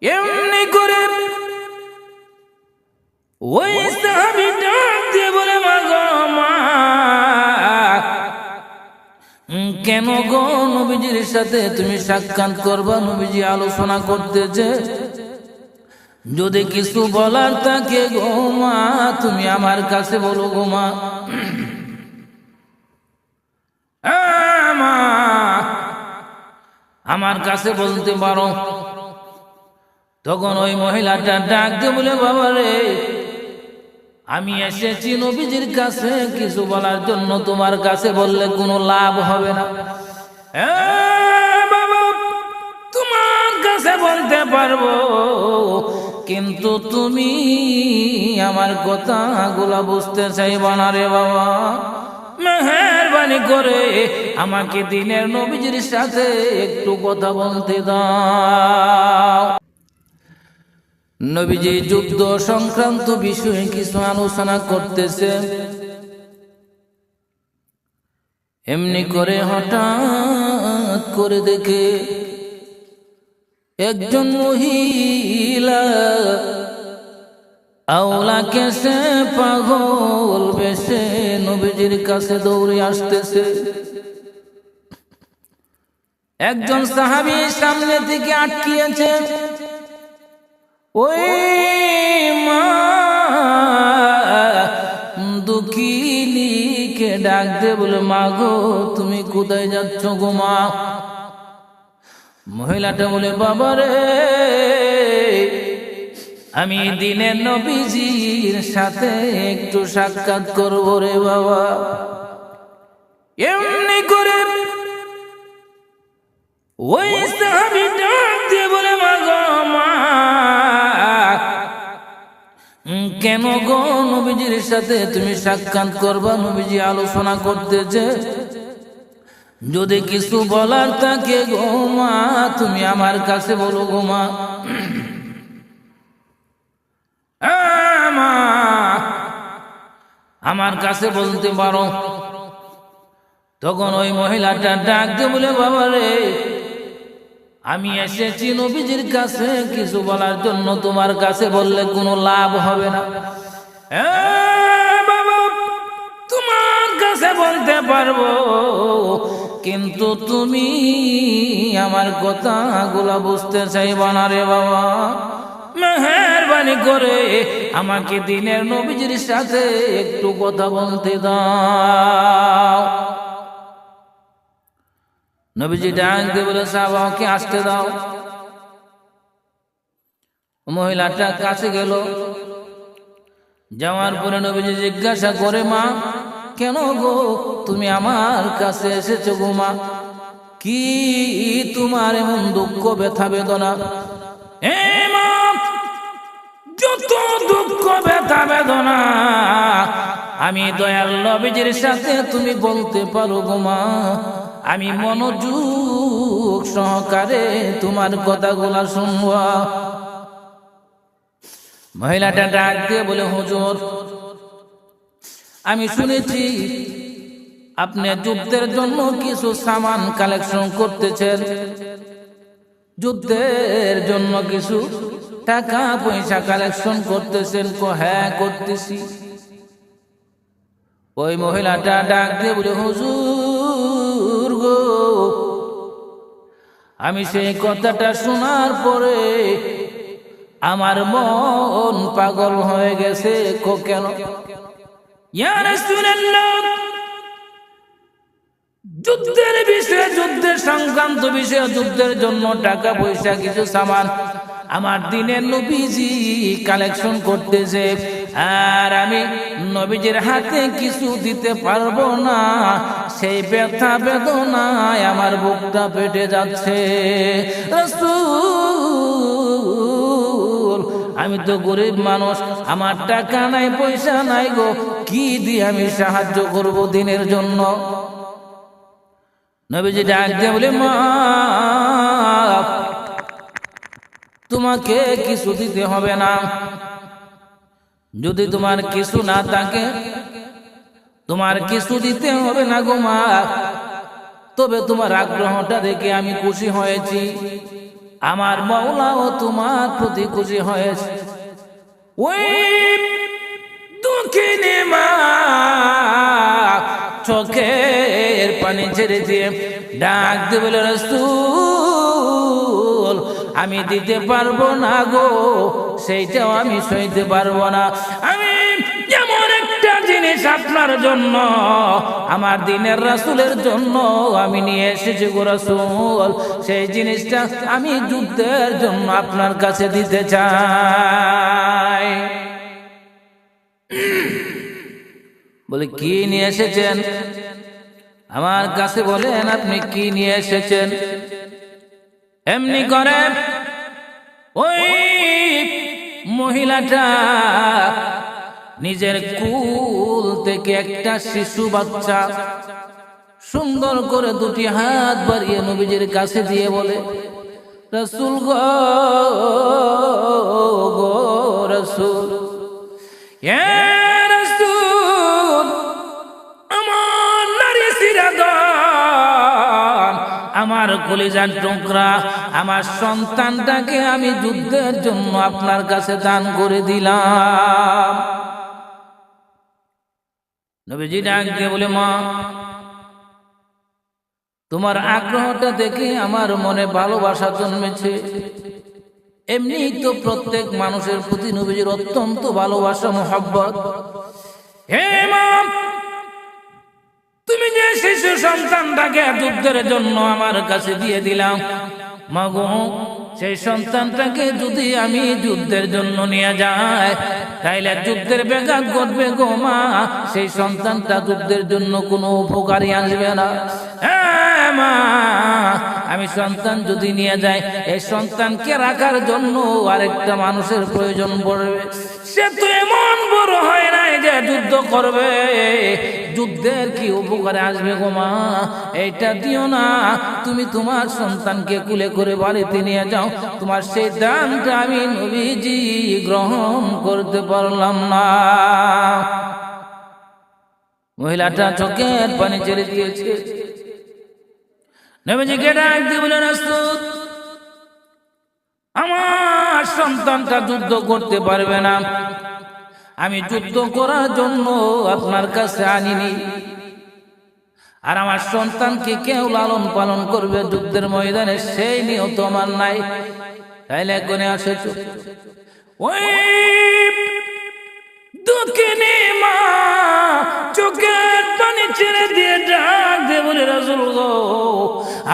এমনি করে ওই সাহাবী ডাক দিয়ে বলে, মা গো মা, কেন গো নবীজির সাথে তুমি সাক্ষাৎ করবা? নবীজি আলোচনা করতেছে, যদি কিছু বলার থাকে গো মা তুমি আমার কাছে বলো গো মা। মা আমার কাছে বলতে পারো। তখন ওই মহিলাটা ডাক দিয়ে বলে, বাবা রে, আমি এসেছি নবীজির কাছে কিছু বলার জন্য, তোমার কাছে বললে কোনো লাভ হবে না। বাবা, তোমার কাছে বলতে পারবো, কিন্তু তুমি আমার কথাগুলা বুঝতে চাইবা না রে বাবা। মেহেরবানি করে আমাকে দিনের নবীজির সাথে একটু কথা বলতে দাও। নবীজি যুদ্ধ সংক্রান্ত বিষয়ে কিছু আলোচনা করতেছে। এমনি করে হঠাৎ করে দেখে একজন মহিলা আওলা কেসে পাগল বেশে নবীজির কাছে দৌড়ে আসতেছে। একজন সাহাবী সামনে থেকে আটকিয়েছে। ওই মা দুঃখিনীকে ডাক দে বলে, মা গো তুমি কোথায় যাচ্ছ গো মা? মহিলাটা বলে, বাবা রে, আমি দিনের নবীজির সাথে একটু সাক্ষাৎ করবো রে বাবা। এমনি করে ওই সাহাবী ডাক দিয়ে বলে, মা গো মা, কেন গো নবীজির সাথে তুমি সাক্ষাৎ করবা? নবীজি আলোচনা করতেছে, যদি কিছু বলার থাকে গো মা তুমি আমার কাছে বলো গো মা। মা আমার কাছে বলতে পারো। তখন ওই মহিলাটা ডাক দিয়ে বলে, বাবা রে, আমি এসেছি নবীজির কাছে কিছু বলার জন্য, তোমার কাছে বললে কোনো লাভ হবে না। বাবা, তোমার কাছে বলতে পারবো, কিন্তু তুমি আমার কথাগুলা বুঝতে চাইবা না রে বাবা। মেহেরবানি করে আমাকে দিনের নবীজির সাথে একটু কথা বলতে দাও। নবীজি ডাক দিয়ে বলে, সাহাবাকে আসতে দাও। মহিলাটা কাছে গেল। যাওয়ার পরে নবীজি জিজ্ঞাসা করে, মা কেন গো তুমি আমার কাছে এসেছো গো মা? কি তোমার এমন দুঃখ ব্যথা বেদনা? মা, যত দুঃখ ব্যথা বেদনা আমি দয়াল নবীজির সাথে তুমি বলতে পারো গো মা। আমি মনোযোগ সহকারে তোমার কথাগুলা শুনবো। মহিলাটা ডাক দিয়ে বলে, হুজুর, আমি শুনেছি আপনি যুদ্ধের জন্য কিছু সামান কালেকশন করতেছেন, যুদ্ধের জন্য কিছু টাকা পয়সা কালেকশন করতেছেন। হ্যাঁ করতেছি। ওই মহিলাটা ডাক দিয়ে বলে, হুজুর গো, আমি সেই কথাটা শোনার পরে আমার মন পাগল হয়ে গেছে। কেন? ইয়া রাসূলুল্লাহ, যুদ্ধের বিষয়ে, যুদ্ধের সংক্রান্ত বিষয়ে, যুদ্ধের জন্য টাকা পয়সা কিছু সামান আমার দিনের নবীজি কালেকশন করতেছে, আর আমি নবীজির হাতে কিছু দিতে পারবো না। সেই ব্যথা বেদনায় আমার বুকটা ফেটে যাচ্ছে। রাসূল, আমি তো গরিব মানুষ, আমার টাকা নাই পয়সা নাই গো, কি দিয়ে আমি সাহায্য করব দিনের জন্য? নবীজি ডাক দিয়ে বলে, মা তোমাকে কিছু দিতে হবে না। যদি তোমার কিছু না থাকে, তোমার কিছু দিতে হবে না গো মা। তবে তোমার আগ্রহটা দেখে আমি খুশি হয়েছি। আমার মাওলাও তোমার প্রতি খুশি হয়েছে। ওই দুঃখিনী মা চোখের পানি ছেড়ে দিয়ে ডাক দিয়ে বলে, রাসূল আমি দিতে পারবো না গো, সেইটাও আমি সইতে পারবো না। আমি যেমন একটা জিনিস আপনার জন্য, আমার দিনের রাসূলের জন্য আমি নিয়ে এসেছি গো রাসূল, সেই জিনিসটা আমি যুদ্ধের জন্য আপনার কাছে দিতে চাই। বলে, কি নিয়ে এসেছেন আমার কাছে? বলেন আপনি কি নিয়ে এসেছেন। এমনি করে ওই মহিলাটা নিজের কুল থেকে একটা শিশু বাচ্চা সুন্দর করে দুটি হাত বাড়িয়ে নবীজির কাছে দিয়ে বলে, রাসূল গো রাসূল, আমার কলিজার টুকরা, আমার সন্তানটাকে আমি যুদ্ধের জন্য আপনার কাছে দান করে দিলাম। নবীজি ডাক দিয়ে বলে, মা তোমার আগ্রহটা দেখে আমার মনে ভালোবাসা জন্মেছে। এমনি তো প্রত্যেক মানুষের প্রতি নবীজির অত্যন্ত ভালোবাসা মহব্বত। হে মা, তুমি যে শিশু সন্তানটাকে যুদ্ধের জন্য আমার কাছে দিয়ে দিলাম, মাগো সেই সন্তানটাকে যদি আমি যুদ্ধের জন্য নিয়ে যাই তাইলে যুদ্ধের ব্যাঘাত ঘটবে গো মা, সেই সন্তানটা যুদ্ধের জন্য কোনো উপকারী আসবে না। মা, আমি সন্তান যদি নিয়ে যাই, এই সন্তানকে রাখার জন্য আরেকটা মানুষের প্রয়োজন পড়বে। সে তো এমন বড় হয় নাই যে যুদ্ধ করবে, যুদ্ধের কি উপকারে আসবে গো মা? এইটা দিও না, তুমি তোমার সন্তানকে কুলে করে বাড়িতে নিয়ে যাও। তোমার সেই দানটা আমি নবীজি গ্রহণ করতে পারলাম না। মহিলাটা চোখের পানি ছেড়ে দিয়েছে। নবীজিকে ডাক দিয়ে বলেন, রাসূল আমার সন্তানটা যুদ্ধ করতে পারবে না, আমি যুদ্ধ করার জন্য আপনার কাছে আনিনি। আর আমার সন্তানকে কেউ লালন পালন করবে যুদ্ধের ময়দানে, সেই নিয়ত আমার নাই। তাইলে কোনে আসেছ? ওই দুঃখিনী মা চোখের পানি ছেড়ে দিয়ে ডাক দিয়ে বলে, রাসূল গো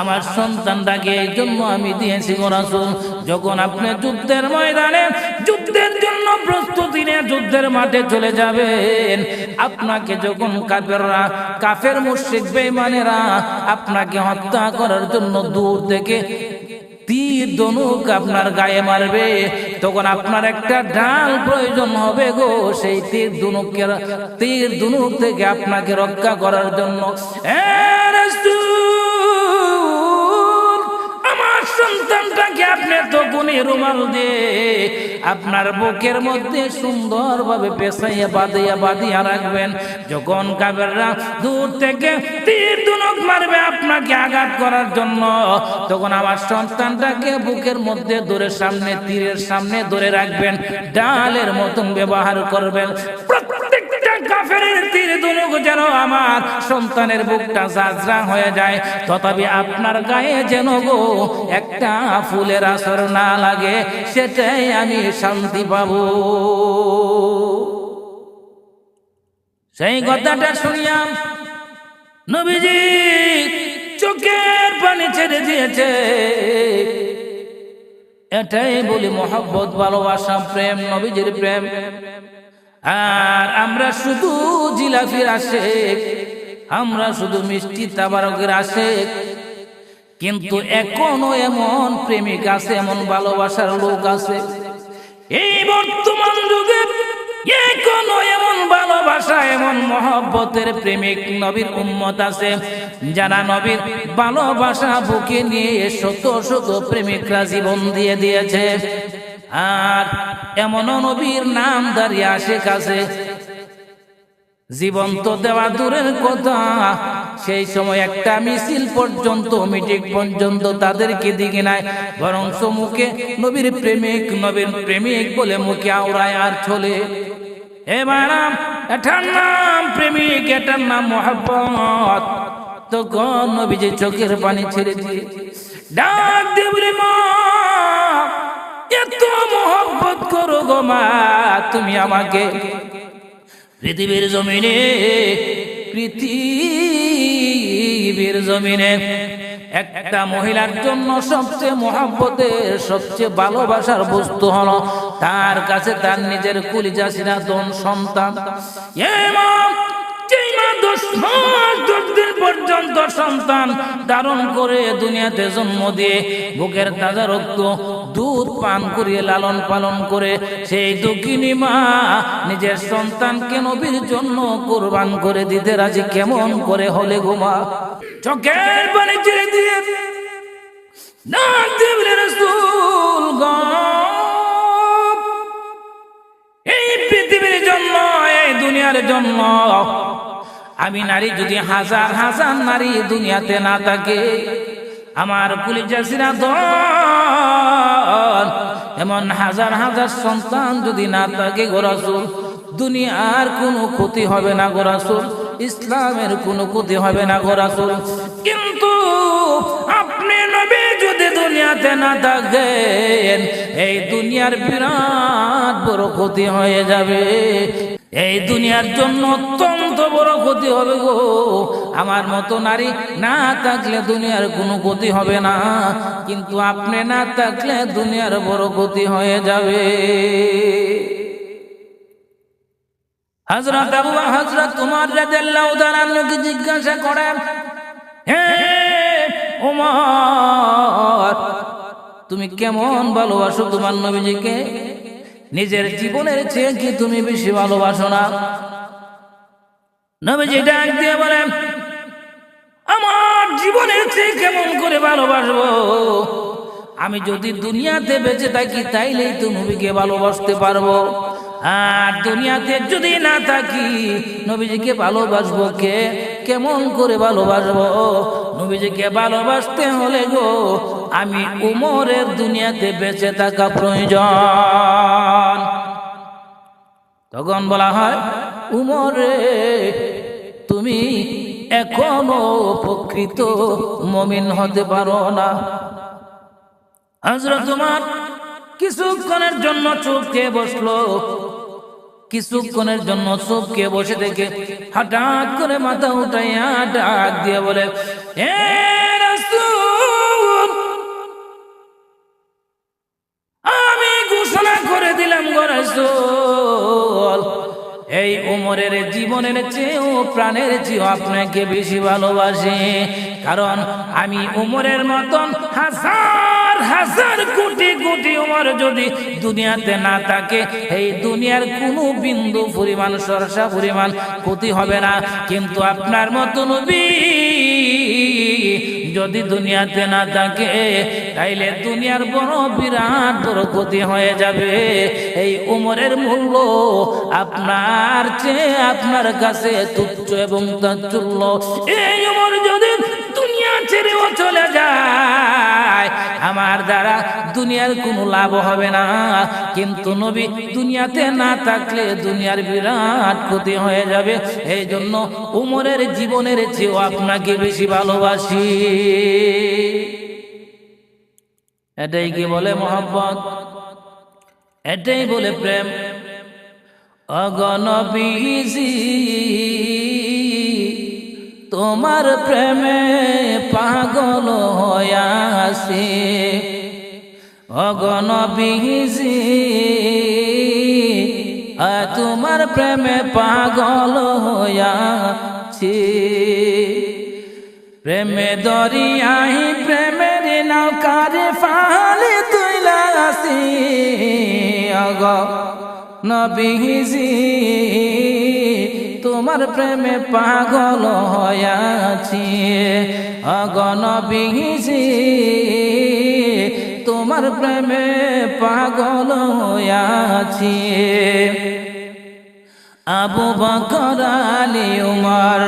আমার সন্তানটাকে এই জন্য আমি দিয়েছি গো রাসূল, যখন আপনি যুদ্ধের ময়দানে যুদ্ধের জন্য প্রস্তুতি নিয়ে যুদ্ধের মাঠে চলে যাবেন, আপনাকে যখন কাফেররা, কাফের মুশরিক বেঈমানেরা আপনাকে হত্যা করার জন্য দূর থেকে তীর ধনুক আপনার গায়ে মারবে, তখন আপনার একটা ঢাল প্রয়োজন হবে গো, সেই তীর ধনুক থেকে আপনাকে রক্ষা করার জন্য। আমার সন্তানটাকে আপনি তখনই রুমাল দিয়ে আপনার বুকের মধ্যে সুন্দরভাবে পেঁচাইয়া বাঁধিয়া রাখবেন। যখন কাফেররা দূর থেকে তীর ধনুক মারবে আপনাকে আঘাত করার জন্য, তখন আমার সন্তানটাকে বুকের মধ্যে ধরে সামনে, তীরের সামনে ধরে রাখবেন, ডালের মতন ব্যবহার করবেন। প্রত্যেকটা কাফেরের তীর ধনুক যেন আমার সন্তানের বুকটা ঝাঁঝরা হয়ে যায়, তথাপি আপনার গায়ে যেন গো একটা ফুলের আসর না লাগে, সেটাই আমি শান্তি পাবো। সেই কথাটা শুনিয়া নবীজি চোখের পানি ছেড়ে দিয়েছে। এটাই বলি মহব্বত, ভালোবাসা, প্রেম, নবীজির প্রেম। আর আমরা শুধু জিলাফির আশেক, আমরা শুধু মিষ্টি তাবারকের আশেক, কিন্তু এখনো এমন প্রেমিক আছে, এমন ভালোবাসার লোক আছে এই বর্তমান যুগে, এখনো এমন ভালোবাসা, এমন মহব্বতের প্রেমিক নবীর উম্মত আছে, যারা নবীর ভালোবাসা বুকে নিয়ে শত শত প্রেমিকরা জীবন দিয়ে দিয়েছে। আর এমনও নবীর নাম দাঁড়িয়ে আশেক আছে, জীবন তো দেওয়া দূরের কথা, সেই সময় একটা মিছিল পর্যন্ত মিটিং পর্যন্ত তাদেরকে দিকে নাই, বরং মুখে নবীর প্রেমিক বলে মুখে আওড়ায় আর চলে। এবার এটার নাম প্রেমিক, এটার নাম মোহাব্বত। তখন নবীজি চোখের পানি ছেড়ে দিয়ে ডাক দেবরে মা, এত মোহাব্বত করো গো মা তুমি আমাকে, পৃথিবীর জমিনে একটা মহিলার জন্য সবচেয়ে মোহাব্বতের সবচেয়ে ভালোবাসার বস্তু হলো তার কাছে তার নিজের কলিজা সিরাদন সন্তান। পর্যন্ত সন্তান ধারণ করে দুনিয়াতে জন্ম দিয়ে বুকের তাজা রক্ত দুধ পান করিয়ে লালন পালন করে সেই দুঃখিনী মা নিজের সন্তানকে নবীর জন্য কুরবান করে দিতে রাজি কেমন করে হলে গো মা? চোখের পানি ছেড়ে দিয়ে ডাক দিলেন রাসূল গো, এই পৃথিবীর জন্য, এই দুনিয়ার জন্য আমি নারী যদি হাজার হাজার নারী দুনিয়াতে না থাকে, আমার কলিজা সিরাদন এমন হাজার হাজার সন্তান যদি না থাকে গো রাসূল, দুনিয়ার কোনো ক্ষতি হবে না গো রাসূল, ইসলামের কোনো ক্ষতি হবে না গো রাসূল। কিন্তু আপনি নবী যদি দুনিয়াতে না থাকেন, এই দুনিয়ার বিরাট বড় ক্ষতি হয়ে যাবে। এই দুনিয়ার জন্য অত্যন্ত বড় ক্ষতি হবে গো। আমার মতো নারী না থাকলে দুনিয়ার কোনো ক্ষতি হবে না, কিন্তু আপনি না থাকলে দুনিয়ার বড় ক্ষতি হয়ে যাবে। হযরত উমর রাদিয়াল্লাহু তাআলা আনহুকে জিজ্ঞাসা করেন, হে উমর, তুমি কেমন ভালোবাসো তোমার নবীজিকে? নিজের জীবনের চেয়ে কি তুমি বেশি ভালোবাসো না? নবীজি ডাক দিয়ে বলেন, আমার জীবনের চেয়ে কেমন করে ভালোবাসবো? আমি যদি দুনিয়াতে বেঁচে থাকি তাইলেই তো নবীকে ভালোবাসতে পারবো, আর দুনিয়াতে যদি না থাকি নবীজিকে ভালোবাসবো কে? কেমন করে ভালোবাসবো? নবীজিকে ভালোবাসতে হলে গো আমি উমরের দুনিয়াতে বেঁচে থাকা প্রয়োজন। তখন বলা হয়, উমরে তুমি এখনো প্রকৃত মুমিন হতে পারো না। হযরত উমর কিছুক্ষণের জন্য চুপ খেয়ে বসলো। কিছুক্ষণের জন্য চুপ খেয়ে বসে থেকে হঠাৎ করে মাথা উঠাইয়া ডাক দিয়ে বলে, হে রাসূল, আমি ঘোষণা করে দিলাম গো রাসূল, এই উমরের জীবনের চেয়েও প্রাণের চেয়েও আপনাকে বেশি ভালোবাসি। কারণ আমি উমরের মতন হাজার হাজার কোটি কোটি উমর যদি দুনিয়াতে না থাকে, এই দুনিয়ার কোনো বিন্দু পরিমাণ সরসা পরিমাণ ক্ষতি হবে না। কিন্তু আপনার মতো নবী যদি দুনিয়াতে না থাকে তাইলে দুনিয়ার বড় বিরাট বড় ক্ষতি হয়ে যাবে। এই উমরের মূল্য আপনার চেয়ে আপনার কাছে তুচ্ছ এবং তাচ্ছল্য। এই উমর যদি দুনিয়া ছেড়েও চলে যায়, আমার দ্বারা দুনিয়ার কোনো লাভ হবে না। কিন্তু নবী দুনিয়াতে না থাকলে দুনিয়ার বিরাট ক্ষতি হয়ে যাবে। এই জন্য উমরের জীবনের চেয়েও আপনাকে বেশি ভালোবাসি। এটাই কি বলে মহব্বত? এটাই বলে প্রেম। অগণবিজি তোমার প্রেমে পাগল হইয়াছি, অগণবিজি তোমার প্রেমে পাগল হইয়াছি। প্রেমে দরিয়াই প্রেমের নৌকারে ফালে তুইলা আসি, অগণবিজি তোমার প্রেমে পাগল হইয়াছি, অগণবিজি তোমার প্রেমে পাগল হইয়াছি। আবু বকর আলী উমর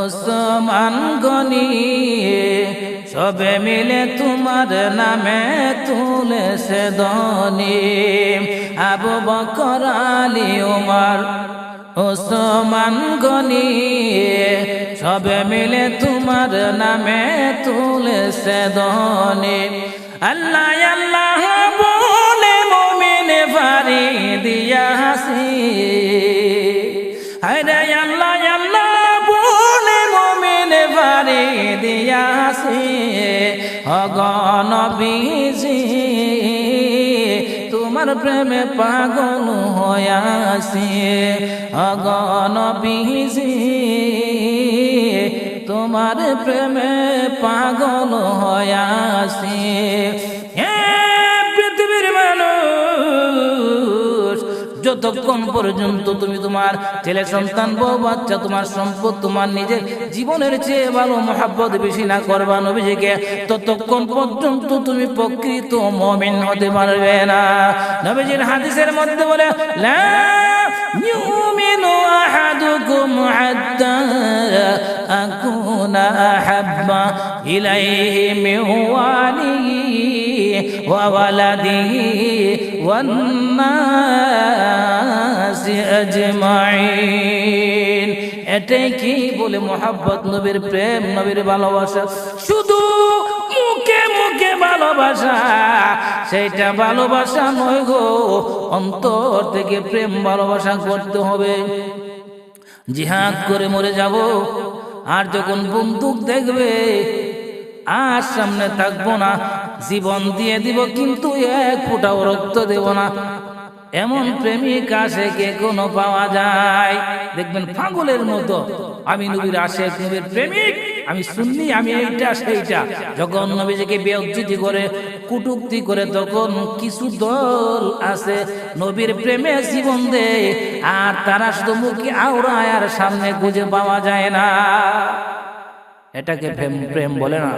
ওসমান গনি সবে মিলে তোমার নামে তুলেছে ধ্বনি। আবু বকর আলী উমর ওসমান গনি সবে মিলে তোমার নামে তুলেছে ধ্বনি। আল্লাহ আল্লাহ বলে মুমিন ফারি দিয়া হাসি, আরে আল্লাহ আল্লাহ বলে মুমিন ফারি দিয়া হাসি। নবীজি তোমার প্রেমে পাগল হয়াছি, নবীজি তোমার প্রেমে পাগল হয়াছি। পৃথিবীর মানুষ যতক্ষণ পর্যন্ত তুমি তোমার ছেলে সন্তান বউ বাচ্চা তোমার সম্পদ তোমার নিজের জীবনের চেয়ে ভালো মহব্বত বেশি না করবা নবীজিকে, ততক্ষণ পর্যন্ত তুমি প্রকৃত মুমিন হতে পারবে না। নবীজির হাদিসের মধ্যে বলে লা ইউমিনু আহাদুকুম হাত্তা আকুনা আহাব্বা ইলাইহি মিন ওয়ালিহি ওয়া ওয়ালাদিহি ওয়ান নাসি আজমাইন। এটাই কি বলে মোহাব্বত, নবীর প্রেম, নবীর ভালোবাসা। শুধু মুখে মুখে ভালোবাসা, সেইটা ভালোবাসা নয় গো, অন্তর থেকে প্রেম ভালোবাসা করতে হবে। জিহাদ করে মরে যাব, আর যখন বন্দুক দেখবে আর সামনে থাকবো না, জীবন দিয়ে দিব কিন্তু এক ফোঁটাও রক্ত দেব না। এমন প্রেমিক আশেকে কোনো পাওয়া যায়? দেখবেন পাগলের মতো আমি নবীর আশেক, নবীর প্রেমিক, আমি সুন্নি, আমি এইটা সেইটা। যখন নবীজিকে বেইজ্জতি করে কুটুক্তি করে তখন কিছু দল আছে নবীর প্রেমে জীবন দেয়, আর তারা শুধু মুখে আওড়ায় আর সামনে খুঁজে পাওয়া যায় না। এটাকে প্রেম বলে না।